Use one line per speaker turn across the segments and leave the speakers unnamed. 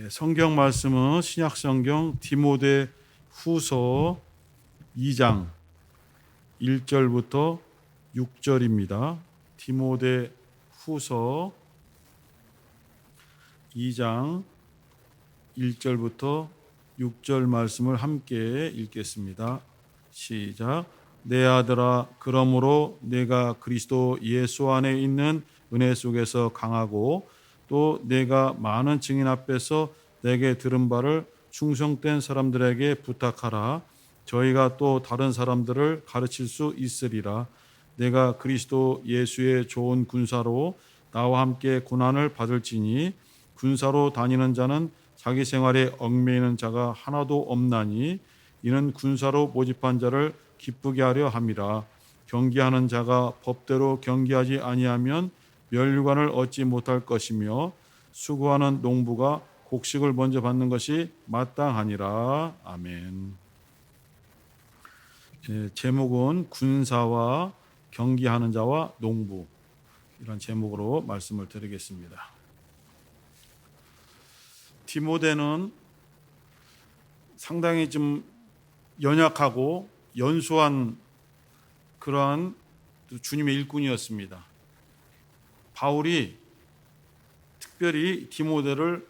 성경 말씀은 신약 성경 디모데 후서 2장 1절부터 6절입니다. 디모데 후서 2장 1절부터 6절 말씀을 함께 읽겠습니다. 시작. 내 아들아, 그러므로 내가 그리스도 예수 안에 있는 은혜 속에서 강하고 또 내가 많은 증인 앞에서 내게 들은 바를 충성된 사람들에게 부탁하라. 저희가 또 다른 사람들을 가르칠 수 있으리라. 내가 그리스도 예수의 좋은 군사로 나와 함께 고난을 받을지니 군사로 다니는 자는 자기 생활에 얽매이는 자가 하나도 없나니 이는 군사로 모집한 자를 기쁘게 하려 함이라. 경기하는 자가 법대로 경기하지 아니하면 멸류관을 얻지 못할 것이며 수고하는 농부가 곡식을 먼저 받는 것이 마땅하니라. 아멘. 제목은 군사와 경기하는 자와 농부, 이런 제목으로 말씀을 드리겠습니다. 디모데는 상당히 좀 연약하고 연소한 그러한 주님의 일꾼이었습니다. 바울이 특별히 디모데를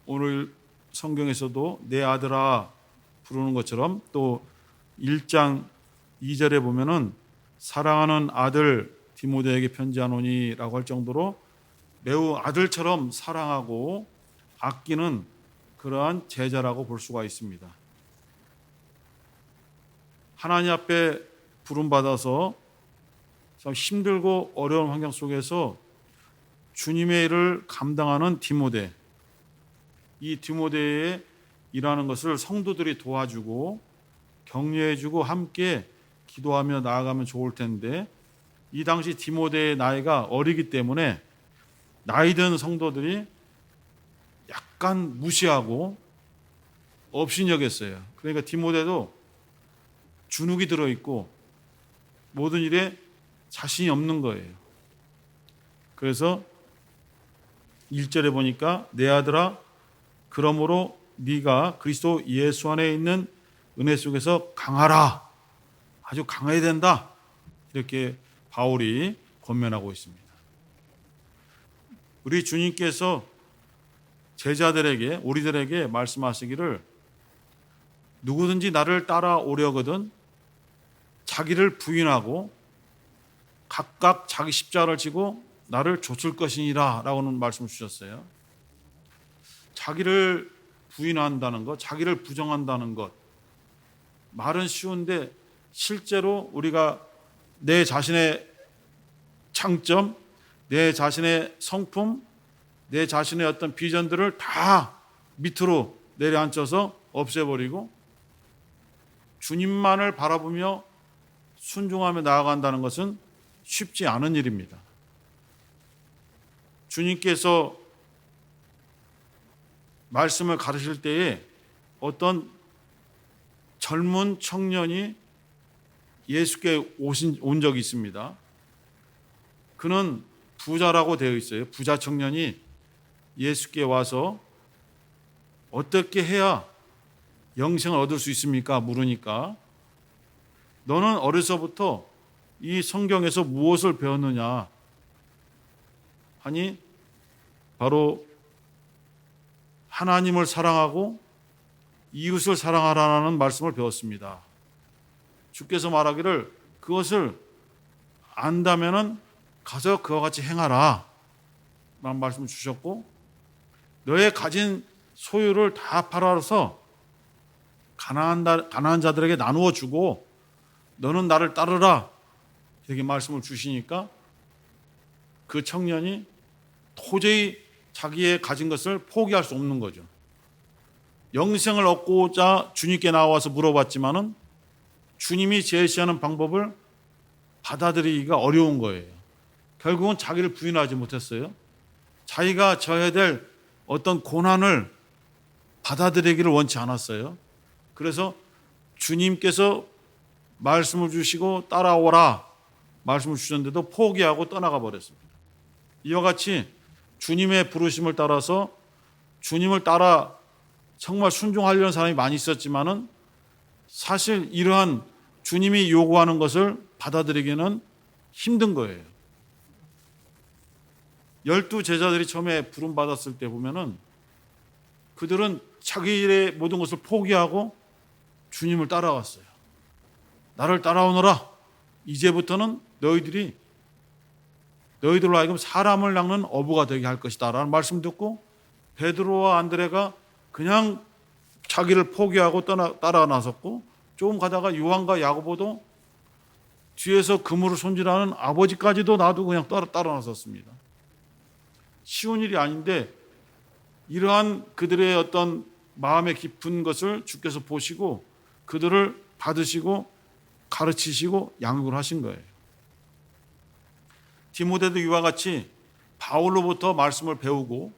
오늘 성경에서도 내 아들아 부르는 것처럼 또 1장 2절에 보면은 사랑하는 아들 디모데에게 편지하노니라고 할 정도로 매우 아들처럼 사랑하고 아끼는 그러한 제자라고 볼 수가 있습니다. 하나님 앞에 부름받아서 참 힘들고 어려운 환경 속에서 주님의 일을 감당하는 디모데, 이 디모데의 일하는 것을 성도들이 도와주고 격려해주고 함께 기도하며 나아가면 좋을 텐데, 이 당시 디모데의 나이가 어리기 때문에 나이 든 성도들이 약간 무시하고 업신여겼어요. 그러니까 디모데도 주눅이 들어있고 모든 일에 자신이 없는 거예요. 그래서 1절에 보니까 내 아들아, 그러므로 네가 그리스도 예수 안에 있는 은혜 속에서 강하라. 아주 강해야 된다. 이렇게 바울이 권면하고 있습니다. 우리 주님께서 제자들에게, 우리들에게 말씀하시기를 누구든지 나를 따라오려거든 자기를 부인하고 각각 자기 십자가를 지고 나를 좇을 것이니라 라고는 말씀을 주셨어요. 자기를 부인한다는 것, 자기를 부정한다는 것, 말은 쉬운데 실제로 우리가 내 자신의 장점, 내 자신의 성품, 내 자신의 어떤 비전들을 다 밑으로 내려앉혀서 없애버리고 주님만을 바라보며 순종하며 나아간다는 것은 쉽지 않은 일입니다. 주님께서 말씀을 가르칠 때에 어떤 젊은 청년이 예수께 온 적이 있습니다. 그는 부자라고 되어 있어요. 부자 청년이 예수께 와서 어떻게 해야 영생을 얻을 수 있습니까? 물으니까 너는 어려서부터 이 성경에서 무엇을 배웠느냐 하니 바로 하나님을 사랑하고 이웃을 사랑하라는 말씀을 배웠습니다. 주께서 말하기를 그것을 안다면은 가서 그와 같이 행하라 라는 말씀을 주셨고, 너의 가진 소유를 다 팔아서 가난한 자들에게 나누어 주고 너는 나를 따르라 이렇게 말씀을 주시니까 그 청년이 도저히 자기의 가진 것을 포기할 수 없는 거죠. 영생을 얻고자 주님께 나와서 물어봤지만은 주님이 제시하는 방법을 받아들이기가 어려운 거예요. 결국은 자기를 부인하지 못했어요. 자기가 져야 될 어떤 고난을 받아들이기를 원치 않았어요. 그래서 주님께서 말씀을 주시고 따라오라 말씀을 주셨는데도 포기하고 떠나가 버렸습니다. 이와 같이 주님의 부르심을 따라서 주님을 따라 정말 순종하려는 사람이 많이 있었지만은 사실 이러한 주님이 요구하는 것을 받아들이기는 힘든 거예요. 12 제자들이 처음에 부름 받았을 때 보면은 그들은 자기 일의 모든 것을 포기하고 주님을 따라갔어요. 나를 따라오너라. 이제부터는 너희들로 하여금 사람을 낚는 어부가 되게 할 것이다 라는 말씀 듣고 베드로와 안드레가 그냥 자기를 포기하고 따라 나섰고, 조금 가다가 요한과 야고보도 뒤에서 그물을 손질하는 아버지까지도 놔두고 그냥 따라 나섰습니다. 쉬운 일이 아닌데 이러한 그들의 어떤 마음의 깊은 것을 주께서 보시고 그들을 받으시고 가르치시고 양육을 하신 거예요. 디모데도 이와 같이 바울로부터 말씀을 배우고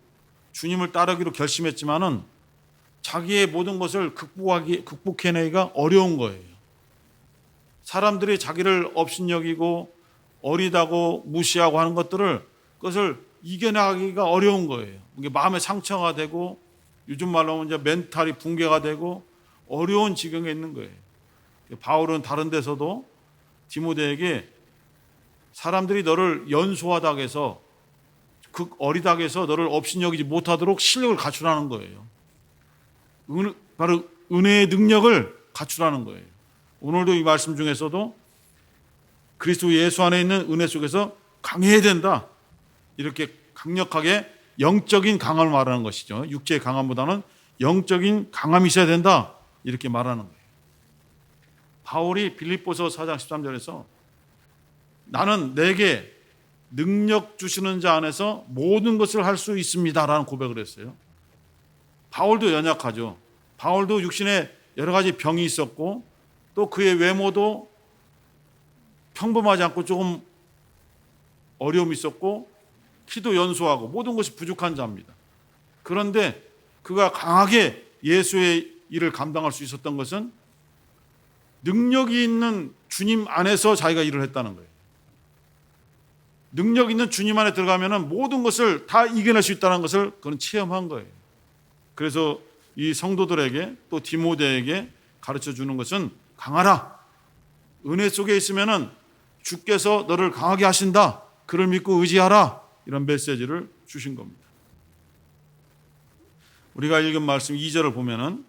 주님을 따르기로 결심했지만은 자기의 모든 것을 극복해내기가 어려운 거예요. 사람들이 자기를 업신여기고 어리다고 무시하고 하는 그것을 이겨나가기가 어려운 거예요. 이게 마음의 상처가 되고 요즘 말로 하면 이제 멘탈이 붕괴가 되고 어려운 지경에 있는 거예요. 바울은 다른 데서도 디모데에게 사람들이 너를 연소하다고 해서 어리다고 해서 너를 업신여기지 못하도록 실력을 갖추라는 거예요. 바로 은혜의 능력을 갖추라는 거예요. 오늘도 이 말씀 중에서도 그리스도 예수 안에 있는 은혜 속에서 강해야 된다. 이렇게 강력하게 영적인 강함을 말하는 것이죠. 육체의 강함보다는 영적인 강함이 있어야 된다. 이렇게 말하는 거예요. 바울이 빌립보서 4장 13절에서 나는 내게 능력 주시는 자 안에서 모든 것을 할 수 있습니다 라는 고백을 했어요. 바울도 연약하죠. 바울도 육신에 여러 가지 병이 있었고 또 그의 외모도 평범하지 않고 조금 어려움이 있었고 키도 연소하고 모든 것이 부족한 자입니다. 그런데 그가 강하게 예수의 일을 감당할 수 있었던 것은 능력이 있는 주님 안에서 자기가 일을 했다는 거예요. 능력 있는 주님 안에 들어가면 모든 것을 다 이겨낼 수 있다는 것을 그는 체험한 거예요. 그래서 이 성도들에게 또 디모데에게 가르쳐 주는 것은 강하라. 은혜 속에 있으면 주께서 너를 강하게 하신다. 그를 믿고 의지하라. 이런 메시지를 주신 겁니다. 우리가 읽은 말씀 2절을 보면은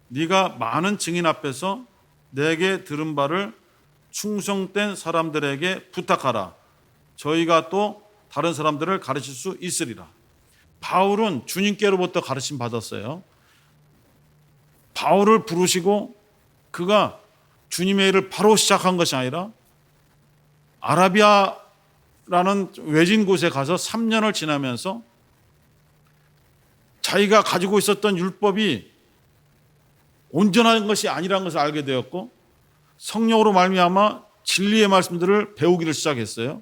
네가 많은 증인 앞에서 내게 들은 바를 충성된 사람들에게 부탁하라. 저희가 또 다른 사람들을 가르칠 수 있으리라. 바울은 주님께로부터 가르침 받았어요. 바울을 부르시고 그가 주님의 일을 바로 시작한 것이 아니라 아라비아라는 외진 곳에 가서 3년을 지나면서 자기가 가지고 있었던 율법이 온전한 것이 아니라는 것을 알게 되었고 성령으로 말미암아 진리의 말씀들을 배우기를 시작했어요.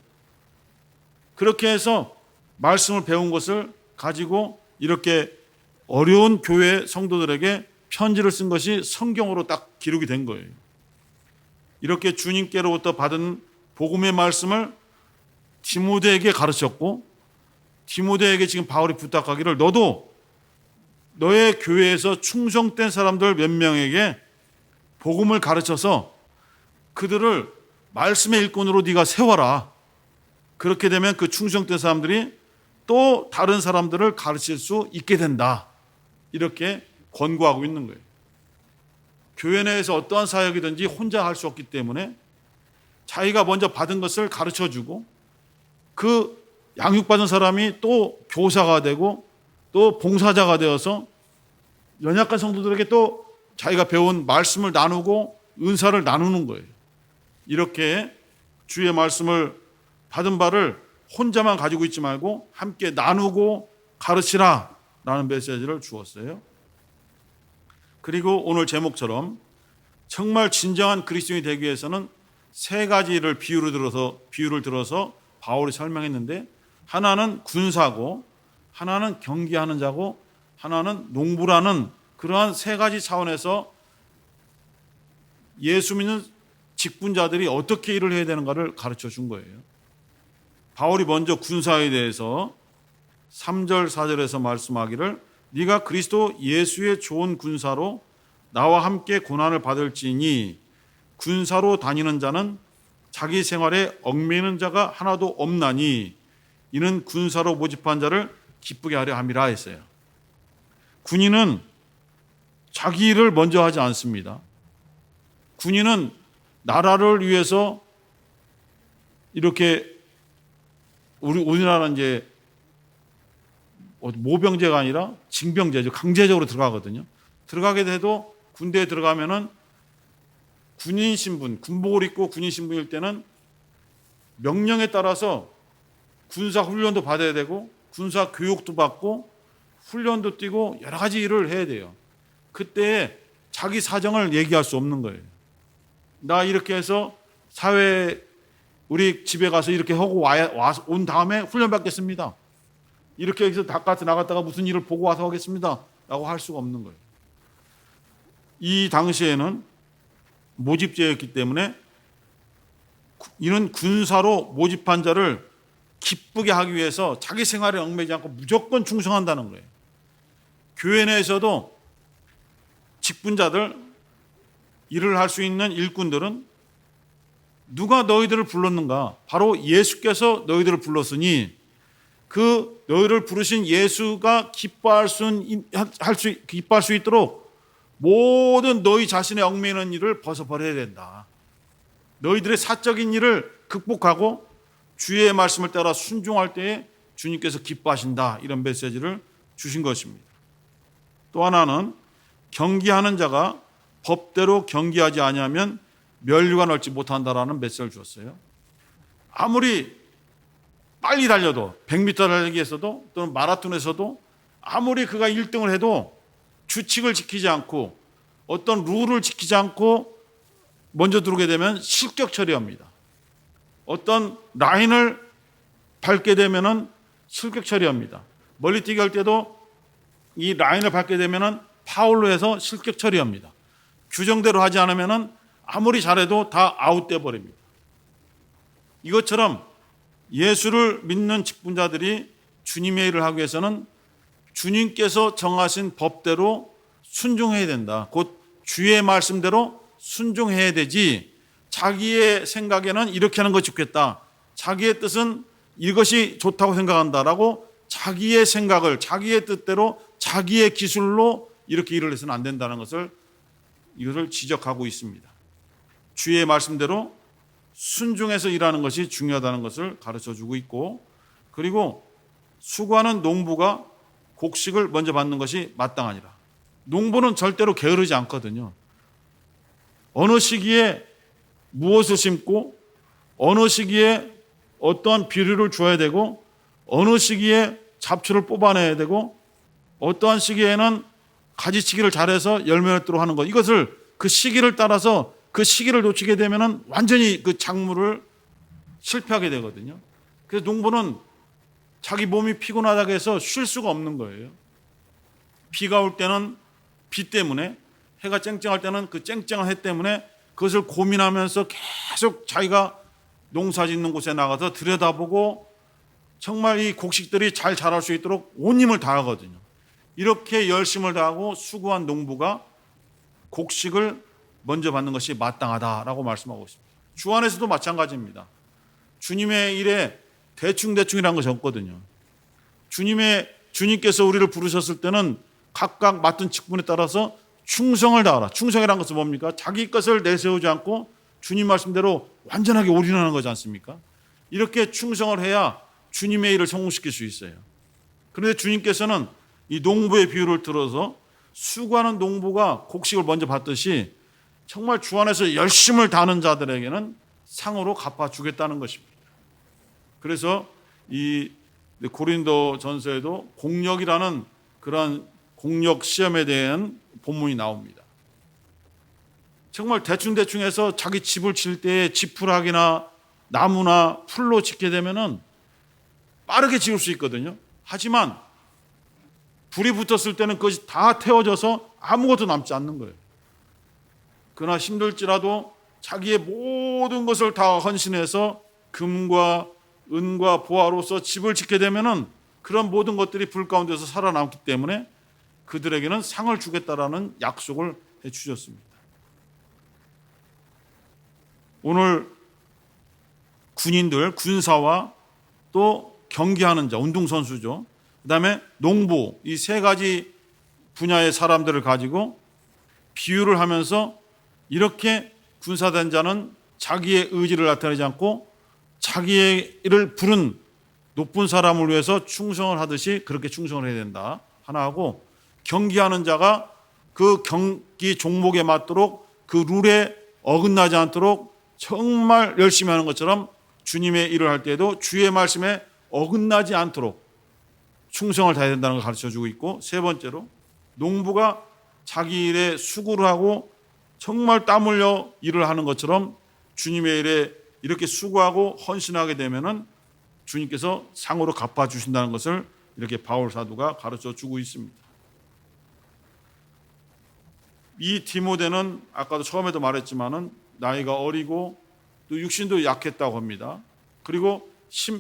그렇게 해서 말씀을 배운 것을 가지고 이렇게 어려운 교회 성도들에게 편지를 쓴 것이 성경으로 딱 기록이 된 거예요. 이렇게 주님께로부터 받은 복음의 말씀을 디모데에게 가르쳤고 디모데에게 지금 바울이 부탁하기를 너도 너의 교회에서 충성된 사람들 몇 명에게 복음을 가르쳐서 그들을 말씀의 일꾼으로 네가 세워라. 그렇게 되면 그 충성된 사람들이 또 다른 사람들을 가르칠 수 있게 된다. 이렇게 권고하고 있는 거예요. 교회 내에서 어떠한 사역이든지 혼자 할 수 없기 때문에 자기가 먼저 받은 것을 가르쳐주고 그 양육받은 사람이 또 교사가 되고 또 봉사자가 되어서 연약한 성도들에게 또 자기가 배운 말씀을 나누고 은사를 나누는 거예요. 이렇게 주의 말씀을 받은 바를 혼자만 가지고 있지 말고 함께 나누고 가르치라 라는 메시지를 주었어요. 그리고 오늘 제목처럼 정말 진정한 그리스도인이 되기 위해서는 세 가지를 비유를 들어서 바울이 설명했는데 하나는 군사고 하나는 경기하는 자고 하나는 농부라는 그러한 세 가지 차원에서 예수 믿는 직분자들이 어떻게 일을 해야 되는가를 가르쳐 준 거예요. 바울이 먼저 군사에 대해서 3절 4절에서 말씀하기를 네가 그리스도 예수의 좋은 군사로 나와 함께 고난을 받을지니 군사로 다니는 자는 자기 생활에 얽매이는 자가 하나도 없나니 이는 군사로 모집한 자를 기쁘게 하려 함이라 했어요. 군인은 자기 일을 먼저 하지 않습니다. 군인은 나라를 위해서 이렇게 우리나라는 이제 모병제가 아니라 징병제죠. 강제적으로 들어가거든요. 들어가게 돼도 군대에 들어가면은 군인 신분, 군복을 입고 군인 신분일 때는 명령에 따라서 군사 훈련도 받아야 되고 군사 교육도 받고 훈련도 뛰고 여러 가지 일을 해야 돼요. 그때 자기 사정을 얘기할 수 없는 거예요. 나 이렇게 해서 사회 우리 집에 가서 이렇게 하고 온 다음에 훈련 받겠습니다. 이렇게 해서 바깥에 나갔다가 무슨 일을 보고 와서 하겠습니다. 라고 할 수가 없는 거예요. 이 당시에는 모집제였기 때문에 이는 군사로 모집한 자를 기쁘게 하기 위해서 자기 생활에 얽매이지 않고 무조건 충성한다는 거예요. 교회 내에서도 직분자들, 일을 할 수 있는 일꾼들은 누가 너희들을 불렀는가? 바로 예수께서 너희들을 불렀으니 그 너희를 부르신 예수가 기뻐할 수 있도록 모든 너희 자신의 얽매이는 일을 벗어버려야 된다. 너희들의 사적인 일을 극복하고 주의 말씀을 따라 순종할 때에 주님께서 기뻐하신다. 이런 메시지를 주신 것입니다. 또 하나는 경기하는 자가 법대로 경기하지 아니하면 면류관 얻지 못한다라는 메시지를 주었어요. 아무리 빨리 달려도 100m 달리기에서도 또는 마라톤에서도 아무리 그가 1등을 해도 규칙을 지키지 않고 어떤 룰을 지키지 않고 먼저 들어오게 되면 실격 처리합니다. 어떤 라인을 밟게 되면은 실격 처리합니다. 멀리뛰기 할 때도 이 라인을 밟게 되면은 파울로 해서 실격 처리합니다. 규정대로 하지 않으면은 아무리 잘해도 다 아웃돼 버립니다. 이것처럼 예수를 믿는 직분자들이 주님의 일을 하기 위해서는 주님께서 정하신 법대로 순종해야 된다. 곧 주의 말씀대로 순종해야 되지 자기의 생각에는 이렇게 하는 것이 좋겠다. 자기의 뜻은 이것이 좋다고 생각한다라고 자기의 생각을 자기의 뜻대로 자기의 기술로 이렇게 일을 해서는 안 된다는 것을 이것을 지적하고 있습니다. 주의 말씀대로 순종해서 일하는 것이 중요하다는 것을 가르쳐주고 있고 그리고 수고하는 농부가 곡식을 먼저 받는 것이 마땅하니라. 농부는 절대로 게으르지 않거든요. 어느 시기에 무엇을 심고 어느 시기에 어떠한 비료를 줘야 되고 어느 시기에 잡초를 뽑아내야 되고 어떠한 시기에는 가지치기를 잘해서 열매를 맺도록 하는 것 이것을 그 시기를 따라서 그 시기를 놓치게 되면 완전히 그 작물을 실패하게 되거든요. 그래서 농부는 자기 몸이 피곤하다고 해서 쉴 수가 없는 거예요. 비가 올 때는 비 때문에 해가 쨍쨍할 때는 그 쨍쨍한 해 때문에 그것을 고민하면서 계속 자기가 농사 짓는 곳에 나가서 들여다보고 정말 이 곡식들이 잘 자랄 수 있도록 온 힘을 다하거든요. 이렇게 열심을 다하고 수고한 농부가 곡식을 먼저 받는 것이 마땅하다라고 말씀하고 있습니다. 주 안에서도 마찬가지입니다. 주님의 일에 대충이라는 것이 없거든요. 주님께서 우리를 부르셨을 때는 각각 맡은 직분에 따라서 충성을 다하라. 충성이라는 것은 뭡니까? 자기 것을 내세우지 않고 주님 말씀대로 완전하게 올인하는 거지 않습니까? 이렇게 충성을 해야 주님의 일을 성공시킬 수 있어요. 그런데 주님께서는 이 농부의 비유를 들어서 수고하는 농부가 곡식을 먼저 받듯이 정말 주 안에서 열심을 다하는 자들에게는 상으로 갚아주겠다는 것입니다. 그래서 이 고린도 전서에도 공력이라는 그러한 공력 시험에 대한 본문이 나옵니다. 정말 대충 해서 자기 집을 칠 때에 지푸라기나 나무나 풀로 짓게 되면은 빠르게 지을 수 있거든요. 하지만 불이 붙었을 때는 그것이 다 태워져서 아무것도 남지 않는 거예요. 그러나 힘들지라도 자기의 모든 것을 다 헌신해서 금과 은과 보화로서 집을 짓게 되면은 그런 모든 것들이 불 가운데서 살아남기 때문에 그들에게는 상을 주겠다라는 약속을 해 주셨습니다. 오늘 군인들, 군사와 또 경기하는 자, 운동선수죠. 그 다음에 농부, 이 세 가지 분야의 사람들을 가지고 비유를 하면서 이렇게 군사된 자는 자기의 의지를 나타내지 않고 자기의 일을 부른 높은 사람을 위해서 충성을 하듯이 그렇게 충성을 해야 된다. 하나 하고, 경기하는 자가 그 경기 종목에 맞도록 그 룰에 어긋나지 않도록 정말 열심히 하는 것처럼 주님의 일을 할 때에도 주의 말씀에 어긋나지 않도록 충성을 다해야 된다는 걸 가르쳐주고 있고, 세 번째로 농부가 자기 일에 수고를 하고 정말 땀 흘려 일을 하는 것처럼 주님의 일에 이렇게 수고하고 헌신하게 되면은 주님께서 상으로 갚아주신다는 것을 이렇게 바울 사도가 가르쳐주고 있습니다. 이 디모데는 아까도 처음에도 말했지만은 나이가 어리고 또 육신도 약했다고 합니다. 그리고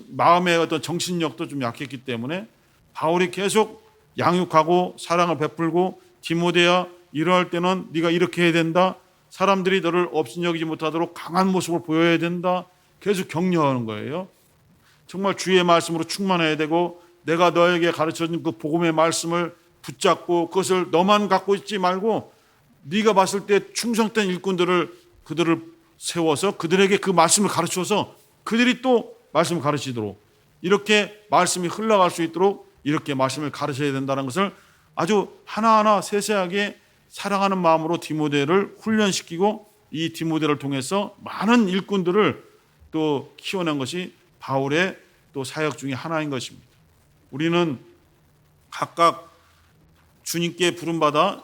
마음의 어떤 정신력도 좀 약했기 때문에 바울이 계속 양육하고 사랑을 베풀고, 디모데야 이러할 때는 네가 이렇게 해야 된다, 사람들이 너를 업신여기지 못하도록 강한 모습을 보여야 된다, 계속 격려하는 거예요. 정말 주의 말씀으로 충만해야 되고, 내가 너에게 가르쳐준 그 복음의 말씀을 붙잡고 그것을 너만 갖고 있지 말고 네가 봤을 때 충성된 일꾼들을 그들을 세워서 그들에게 그 말씀을 가르쳐서 그들이 또 말씀을 가르치도록, 이렇게 말씀이 흘러갈 수 있도록 이렇게 말씀을 가르쳐야 된다는 것을 아주 하나하나 세세하게 사랑하는 마음으로 디모데를 훈련시키고, 이 디모데를 통해서 많은 일꾼들을 또 키워낸 것이 바울의 또 사역 중에 하나인 것입니다. 우리는 각각 주님께 부름받아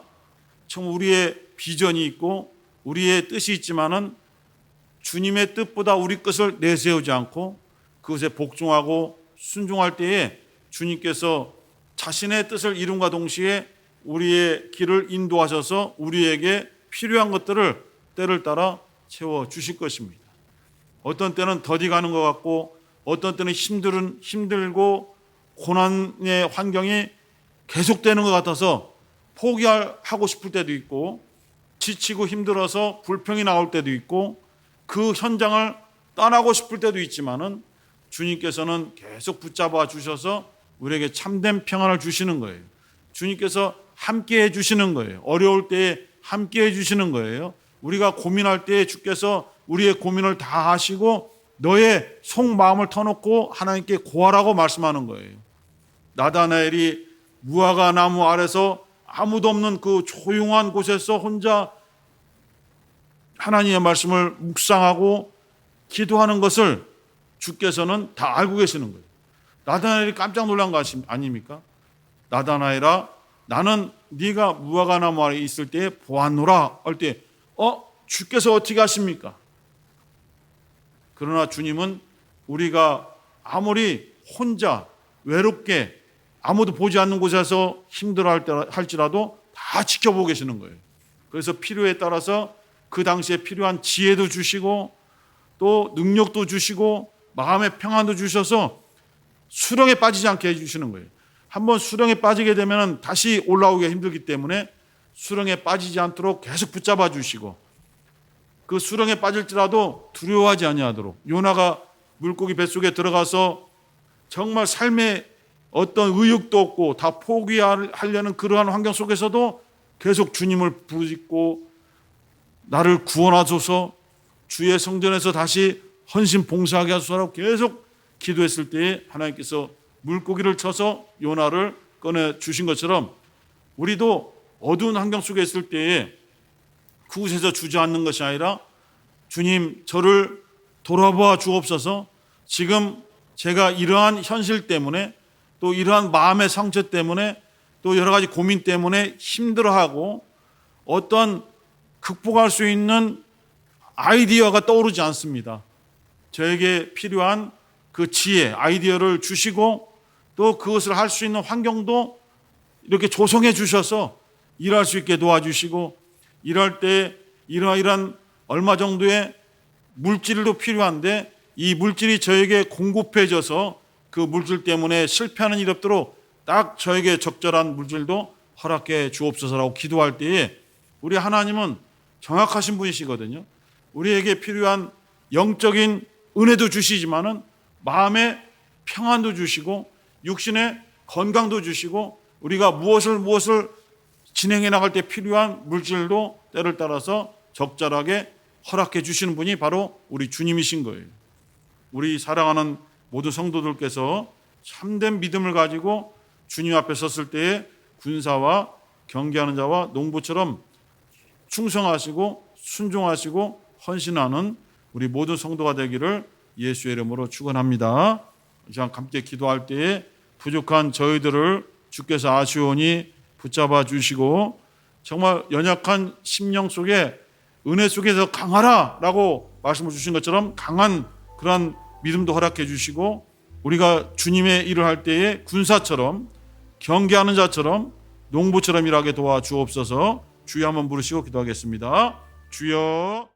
참 우리의 비전이 있고 우리의 뜻이 있지만은 주님의 뜻보다 우리 것을 내세우지 않고 그것에 복종하고 순종할 때에 주님께서 자신의 뜻을 이룬과 동시에 우리의 길을 인도하셔서 우리에게 필요한 것들을 때를 따라 채워주실 것입니다. 어떤 때는 더디 가는 것 같고, 어떤 때는 힘들고 고난의 환경이 계속되는 것 같아서 포기하고 싶을 때도 있고, 지치고 힘들어서 불평이 나올 때도 있고, 그 현장을 떠나고 싶을 때도 있지만은 주님께서는 계속 붙잡아 주셔서 우리에게 참된 평안을 주시는 거예요. 주님께서 함께 해 주시는 거예요. 어려울 때에 함께 해 주시는 거예요. 우리가 고민할 때에 주께서 우리의 고민을 다 하시고 너의 속마음을 터놓고 하나님께 고하라고 말씀하는 거예요. 나다나엘이 무화과 나무 아래서 아무도 없는 그 조용한 곳에서 혼자 하나님의 말씀을 묵상하고 기도하는 것을 주께서는 다 알고 계시는 거예요. 나다나엘이 깜짝 놀란 거 아닙니까? 나다나엘아, 나는 네가 무화과 나무 아래 있을 때에 보았노라 할 때 주께서 어떻게 하십니까? 그러나 주님은 우리가 아무리 혼자 외롭게 아무도 보지 않는 곳에서 힘들어 할지라도 다 지켜보고 계시는 거예요. 그래서 필요에 따라서 그 당시에 필요한 지혜도 주시고 또 능력도 주시고 마음의 평안도 주셔서 수렁에 빠지지 않게 해주시는 거예요. 한번 수렁에 빠지게 되면 다시 올라오기가 힘들기 때문에 수렁에 빠지지 않도록 계속 붙잡아 주시고, 그 수렁에 빠질지라도 두려워하지 아니하도록, 요나가 물고기 뱃속에 들어가서 정말 삶에 어떤 의욕도 없고 다 포기하려는 그러한 환경 속에서도 계속 주님을 부르짖고 나를 구원하소서, 주의 성전에서 다시 헌신 봉사하게 하소서라고 계속 기도했을 때에 하나님께서 물고기를 쳐서 요나를 꺼내 주신 것처럼 우리도 어두운 환경 속에 있을 때에 그곳에서 주저앉는 것이 아니라 주님, 저를 돌아보아 주옵소서, 지금 제가 이러한 현실 때문에 또 이러한 마음의 상처 때문에 또 여러 가지 고민 때문에 힘들어하고 어떤 극복할 수 있는 아이디어가 떠오르지 않습니다. 저에게 필요한 그 지혜, 아이디어를 주시고 또 그것을 할 수 있는 환경도 이렇게 조성해 주셔서 일할 수 있게 도와주시고, 일할 때 이러한 얼마 정도의 물질도 필요한데 이 물질이 저에게 공급해져서 그 물질 때문에 실패하는 일 없도록 딱 저에게 적절한 물질도 허락해 주옵소서라고 기도할 때에 우리 하나님은 정확하신 분이시거든요. 우리에게 필요한 영적인 은혜도 주시지만은 마음의 평안도 주시고 육신의 건강도 주시고 우리가 무엇을 진행해 나갈 때 필요한 물질도 때를 따라서 적절하게 허락해 주시는 분이 바로 우리 주님이신 거예요. 우리 사랑하는 모두 성도들께서 참된 믿음을 가지고 주님 앞에 섰을 때에 군사와 경계하는 자와 농부처럼 충성하시고 순종하시고 헌신하는 우리 모든 성도가 되기를 예수의 이름으로 축원합니다. 이제 함께 기도할 때에 부족한 저희들을 주께서 아시오니 붙잡아 주시고 정말 연약한 심령 속에 은혜 속에서 강하라라고 말씀을 주신 것처럼 강한 그런 믿음도 허락해 주시고 우리가 주님의 일을 할 때에 군사처럼 경계하는 자처럼 농부처럼 일하게 도와주옵소서. 주여 한번 부르시고 기도하겠습니다. 주여.